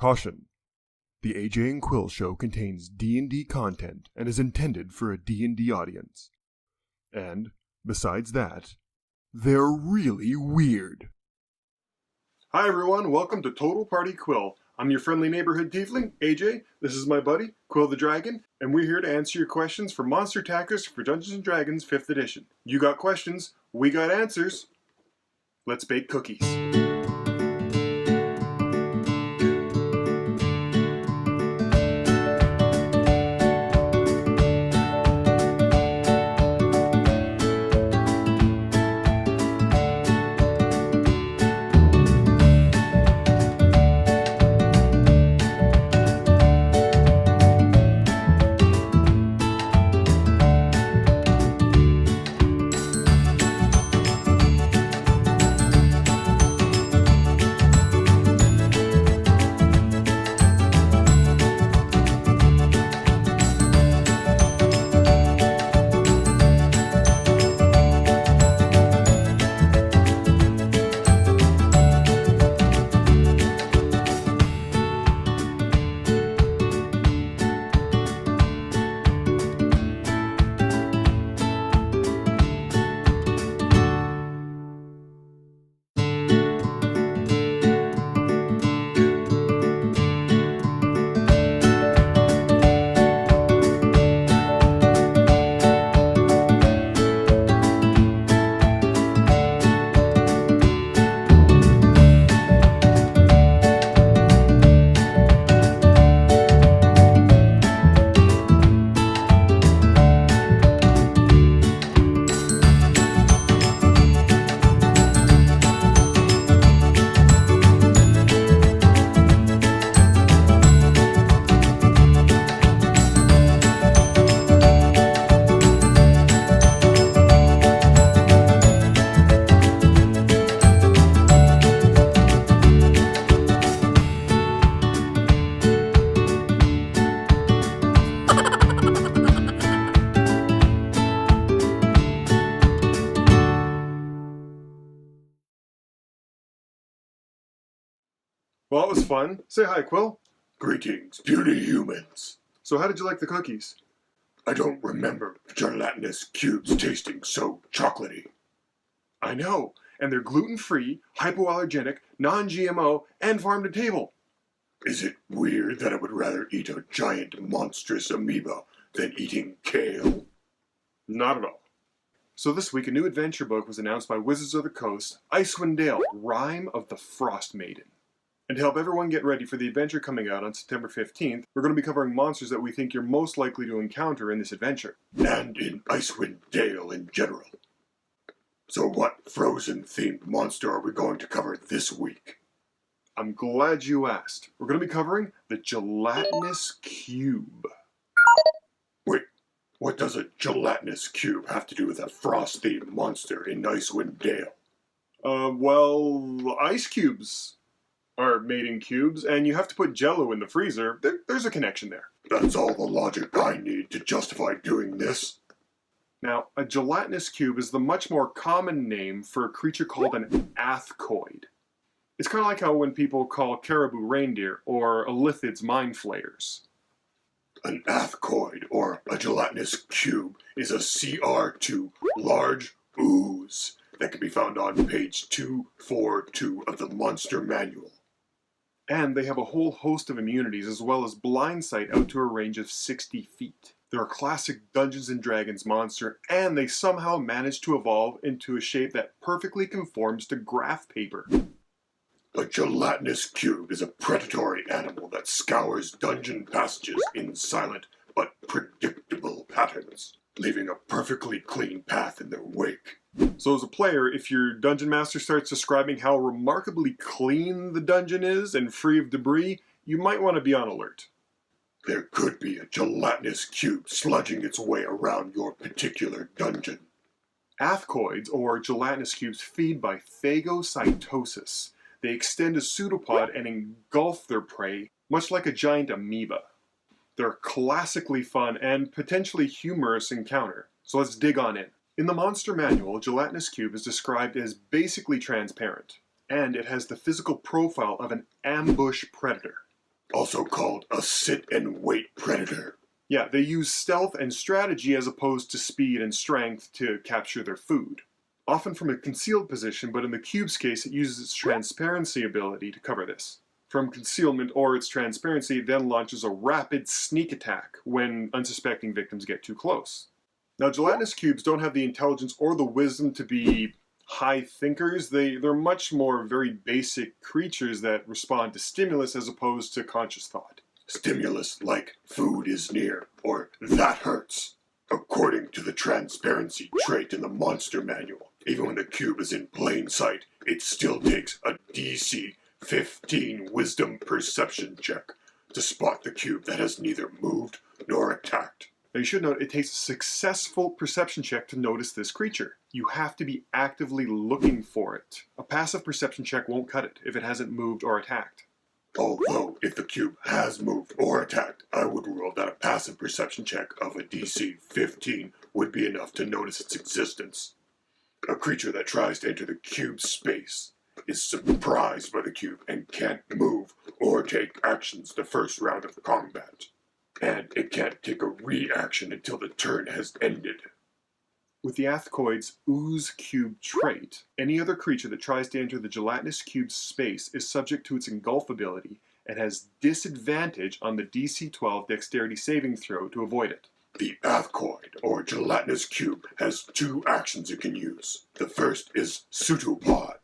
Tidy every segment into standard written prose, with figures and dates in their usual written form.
Caution! The AJ and Quill show contains D&D content and is intended for a D&D audience. And, besides that, they're really weird. Hi everyone, welcome to Total Party Quill. I'm your friendly neighborhood tiefling, AJ. This is my buddy, Quill the Dragon, and we're here to answer your questions for Monster Attackers for Dungeons & Dragons 5th edition. You got questions, we got answers. Let's bake cookies. Well, that was fun. Say hi, Quill. Greetings, puny humans. So how did you like the cookies? I don't remember gelatinous cubes tasting so chocolatey. I know, and they're gluten-free, hypoallergenic, non-GMO, and farm-to-table. Is it weird that I would rather eat a giant monstrous amoeba than eating kale? Not at all. So this week, a new adventure book was announced by Wizards of the Coast, Icewind Dale, Rime of the Frost Maiden. And to help everyone get ready for the adventure coming out on September 15th, we're going to be covering monsters that we think you're most likely to encounter in this adventure. And in Icewind Dale in general. So what frozen-themed monster are we going to cover this week? I'm glad you asked. We're going to be covering the Gelatinous Cube. Wait, what does a gelatinous cube have to do with a frost-themed monster in Icewind Dale? Well, ice cubes are made in cubes, and you have to put Jell-O in the freezer. There's a connection there. That's all the logic I need to justify doing this. Now, a gelatinous cube is the much more common name for a creature called an athcoid. It's kind of like how when people call caribou reindeer, or elithids mind flayers. An athcoid, or a gelatinous cube, is a CR2 large ooze that can be found on page 242 of the Monster Manual. And they have a whole host of immunities as well as blind sight out to a range of 60 feet. They're a classic Dungeons & Dragons monster, and they somehow managed to evolve into a shape that perfectly conforms to graph paper. A gelatinous cube is a predatory animal that scours dungeon passages in silent but predictable patterns, leaving a perfectly clean path in their wake. So as a player, if your dungeon master starts describing how remarkably clean the dungeon is and free of debris, you might want to be on alert. There could be a gelatinous cube sludging its way around your particular dungeon. Athcoids, or gelatinous cubes, feed by phagocytosis. They extend a pseudopod and engulf their prey, much like a giant amoeba. They're a classically fun and potentially humorous encounter, so let's dig on in. In the Monster Manual, a gelatinous cube is described as basically transparent, and it has the physical profile of an ambush predator. also called a sit-and-wait predator. Yeah, they use stealth and strategy as opposed to speed and strength to capture their food. Often from a concealed position, but in the cube's case it uses its transparency ability to cover this. From concealment or its transparency, it then launches a rapid sneak attack when unsuspecting victims get too close. Now, gelatinous cubes don't have the intelligence or the wisdom to be high thinkers. They're much more very basic creatures that respond to stimulus as opposed to conscious thought. Stimulus like food is near, or that hurts. According to the transparency trait in the monster manual, even when the cube is in plain sight, it still takes a DC 15 wisdom perception check to spot the cube that has neither moved nor attacked. Now you should note it takes a successful perception check to notice this creature. You have to be actively looking for it. A passive perception check won't cut it if it hasn't moved or attacked. Although, if the cube has moved or attacked, I would rule that a passive perception check of a DC 15 would be enough to notice its existence. A creature that tries to enter the cube's space is surprised by the cube and can't move or take actions the first round of combat. And it can't take a reaction until the turn has ended. With the Athcoid's Ooze Cube trait, any other creature that tries to enter the gelatinous cube's space is subject to its Engulf ability and has disadvantage on the DC 12 dexterity saving throw to avoid it. The Athcoid, or gelatinous cube, has 2 actions it can use. The first is Pseudopod.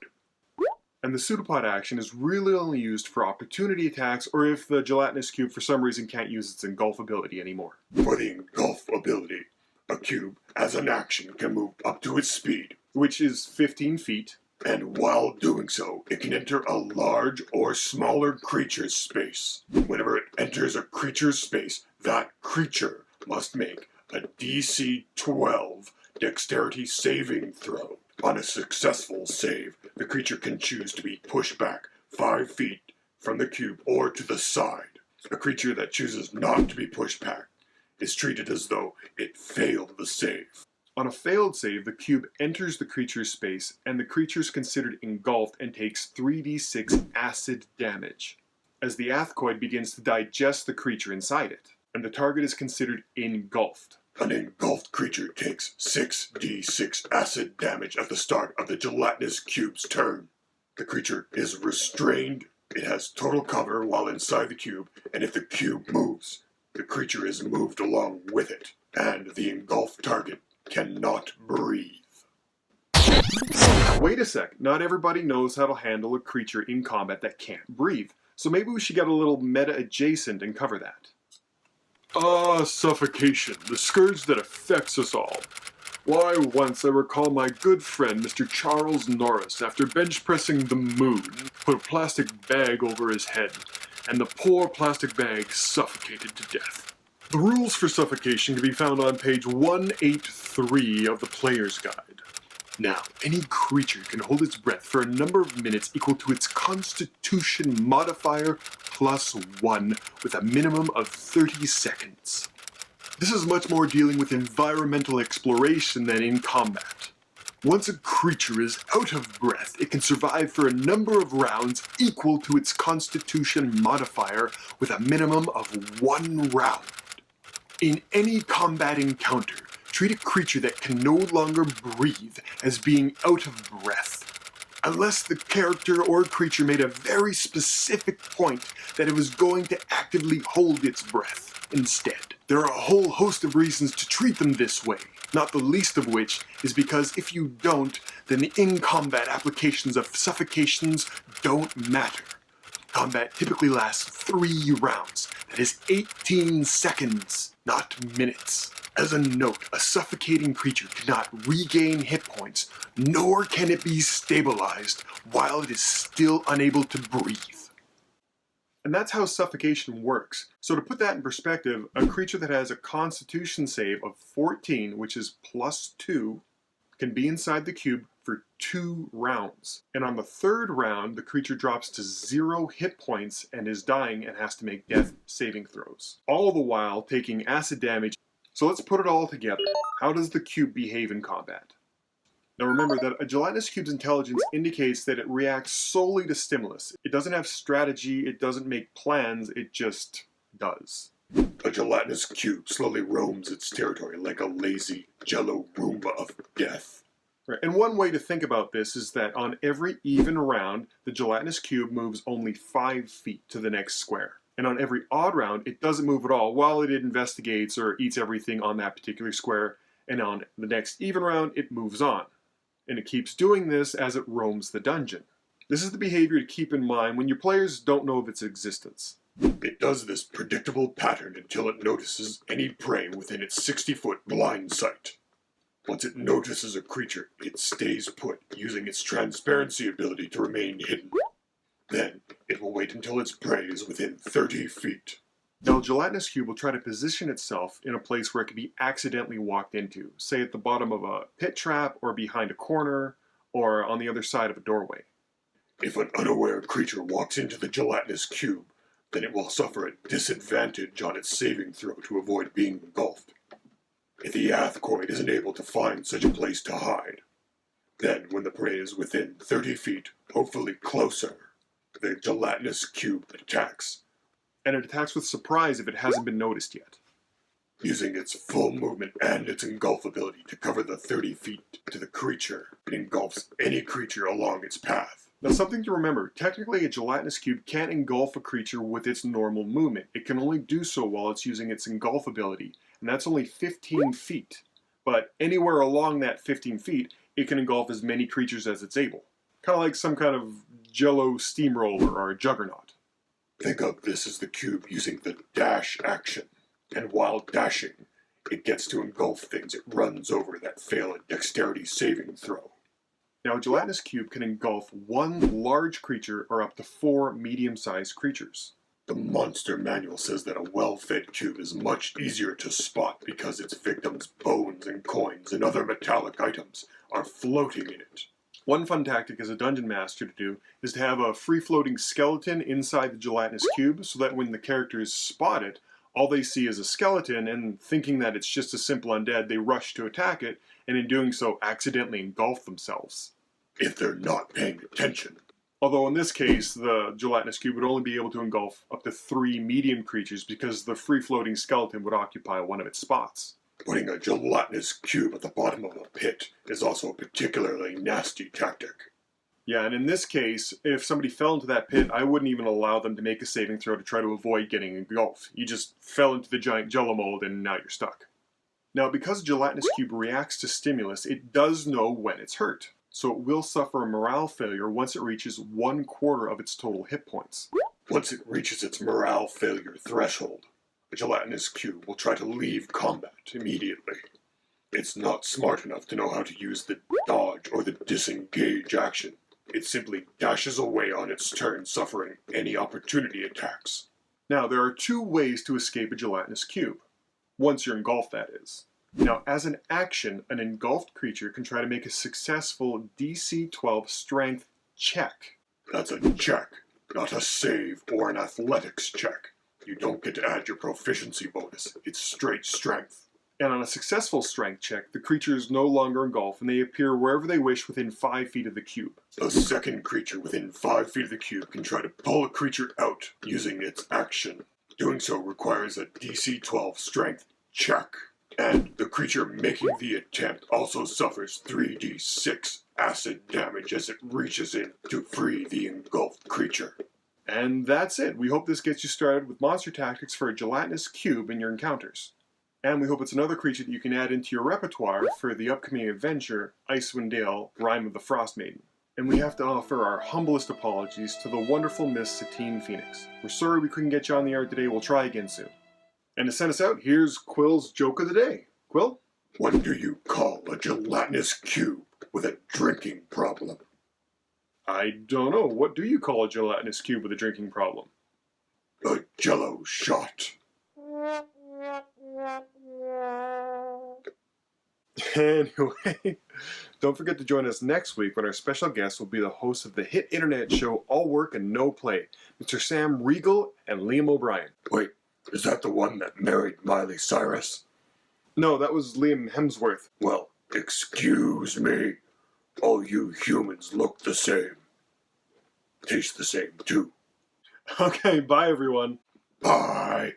And the pseudopod action is really only used for opportunity attacks or if the gelatinous cube for some reason can't use its Engulf ability anymore. For the Engulf ability, a cube, as an action, can move up to its speed, which is 15 feet. And while doing so, it can enter a large or smaller creature's space. Whenever it enters a creature's space, that creature must make a DC 12 dexterity saving throw. On a successful save, the creature can choose to be pushed back 5 feet from the cube or to the side. A creature that chooses not to be pushed back is treated as though it failed the save. On a failed save, the cube enters the creature's space, and the creature is considered engulfed and takes 3d6 acid damage, as the Athcoid begins to digest the creature inside it, and the target is considered engulfed. An engulfed creature takes 6d6 acid damage at the start of the gelatinous cube's turn. The creature is restrained, it has total cover while inside the cube, and if the cube moves, the creature is moved along with it, and the engulfed target cannot breathe. Wait a sec, not everybody knows how to handle a creature in combat that can't breathe, so maybe we should get a little meta-adjacent and cover that. Suffocation, the scourge that affects us all. Why, once I recall my good friend Mr. Charles Norris, after bench pressing the moon, put a plastic bag over his head, and the poor plastic bag suffocated to death. The rules for suffocation can be found on page 183 of the Player's Guide. Now, any creature can hold its breath for a number of minutes equal to its Constitution modifier plus 1 with a minimum of 30 seconds. This is much more dealing with environmental exploration than in combat. Once a creature is out of breath, it can survive for a number of rounds equal to its Constitution modifier with a minimum of 1 round. In any combat encounter, treat a creature that can no longer breathe as being out of breath, unless the character or creature made a very specific point that it was going to actively hold its breath instead. There are a whole host of reasons to treat them this way, not the least of which is because if you don't, then the in-combat applications of suffocations don't matter. Combat typically lasts 3 rounds, that is 18 seconds, not minutes. As a note, a suffocating creature cannot regain hit points, nor can it be stabilized while it is still unable to breathe. And that's how suffocation works. So to put that in perspective, a creature that has a Constitution save of 14, which is plus 2, can be inside the cube for 2 rounds. And on the 3rd round, the creature drops to 0 hit points and is dying and has to make death saving throws. All the while taking acid damage. So let's put it all together. How does the cube behave in combat? Now remember that a gelatinous cube's intelligence indicates that it reacts solely to stimulus. It doesn't have strategy, it doesn't make plans, it just does. A gelatinous cube slowly roams its territory like a lazy jello Roomba of death. Right. And one way to think about this is that on every even round, the gelatinous cube moves only 5 feet to the next square. And on every odd round, it doesn't move at all while it investigates or eats everything on that particular square. And on the next even round, it moves on. And it keeps doing this as it roams the dungeon. This is the behavior to keep in mind when your players don't know of its existence. It does this predictable pattern until it notices any prey within its 60-foot blind sight. Once it notices a creature, it stays put, using its transparency ability to remain hidden. Then, it will wait until its prey is within 30 feet. Now, a gelatinous cube will try to position itself in a place where it can be accidentally walked into, say at the bottom of a pit trap, or behind a corner, or on the other side of a doorway. If an unaware creature walks into the gelatinous cube, then it will suffer a disadvantage on its saving throw to avoid being engulfed. If the Athcoid isn't able to find such a place to hide, then when the prey is within 30 feet, hopefully closer, the gelatinous cube attacks. And it attacks with surprise if it hasn't been noticed yet. Using its full movement and its engulf ability to cover the 30 feet to the creature, it engulfs any creature along its path. Now, something to remember, technically a gelatinous cube can't engulf a creature with its normal movement. It can only do so while it's using its engulf ability, and that's only 15 feet. But anywhere along that 15 feet, it can engulf as many creatures as it's able. Kind of like some kind of jello steamroller or a juggernaut. Think of this as the cube using the dash action, and while dashing, it gets to engulf things it runs over that fail a dexterity saving throw. Now, a gelatinous cube can engulf one large creature or up to 4 medium-sized creatures. The monster manual says that a well-fed cube is much easier to spot because its victims' bones and coins and other metallic items are floating in it. One fun tactic as a dungeon master to do is to have a free-floating skeleton inside the gelatinous cube so that when the characters spot it, all they see is a skeleton, and thinking that it's just a simple undead, they rush to attack it, and in doing so accidentally engulf themselves. If they're not paying attention. Although in this case, the gelatinous cube would only be able to engulf up to 3 medium creatures because the free-floating skeleton would occupy one of its spots. Putting a gelatinous cube at the bottom of a pit is also a particularly nasty tactic. Yeah, and in this case, if somebody fell into that pit, I wouldn't even allow them to make a saving throw to try to avoid getting engulfed. You just fell into the giant jello mold and now you're stuck. Now, because a gelatinous cube reacts to stimulus, it does know when it's hurt. So it will suffer a morale failure once it reaches 1/4 of its total hit points. Once it reaches its morale failure threshold, a gelatinous cube will try to leave combat immediately. It's not smart enough to know how to use the dodge or the disengage action. It simply dashes away on its turn, suffering any opportunity attacks. Now, there are 2 ways to escape a gelatinous cube. Once you're engulfed, that is. Now, as an action, an engulfed creature can try to make a successful DC 12 strength check. That's a check, not a save or an athletics check. You don't get to add your proficiency bonus. It's straight strength. And on a successful strength check, the creature is no longer engulfed and they appear wherever they wish within 5 feet of the cube. A second creature within 5 feet of the cube can try to pull a creature out using its action. Doing so requires a DC 12 strength check. And the creature making the attempt also suffers 3d6 acid damage as it reaches in to free the engulfed creature. And that's it. We hope this gets you started with monster tactics for a gelatinous cube in your encounters. And we hope it's another creature that you can add into your repertoire for the upcoming adventure, Icewind Dale, Rime of the Frost Maiden. And we have to offer our humblest apologies to the wonderful Miss Satine Phoenix. We're sorry we couldn't get you on the air today. We'll try again soon. And to send us out, here's Quill's joke of the day. Quill? What do you call a gelatinous cube with a drinking problem? I don't know. What do you call a gelatinous cube with a drinking problem? A jello shot. Anyway, don't forget to join us next week when our special guest will be the host of the hit internet show All Work and No Play, Mr. Sam Riegel and Liam O'Brien. Wait, is that the one that married Miley Cyrus? No, that was Liam Hemsworth. Well, excuse me. All you humans look the same. Taste the same, too. Okay, bye everyone. Bye.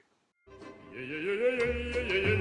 Yeah, yeah, yeah, yeah, yeah, yeah, yeah.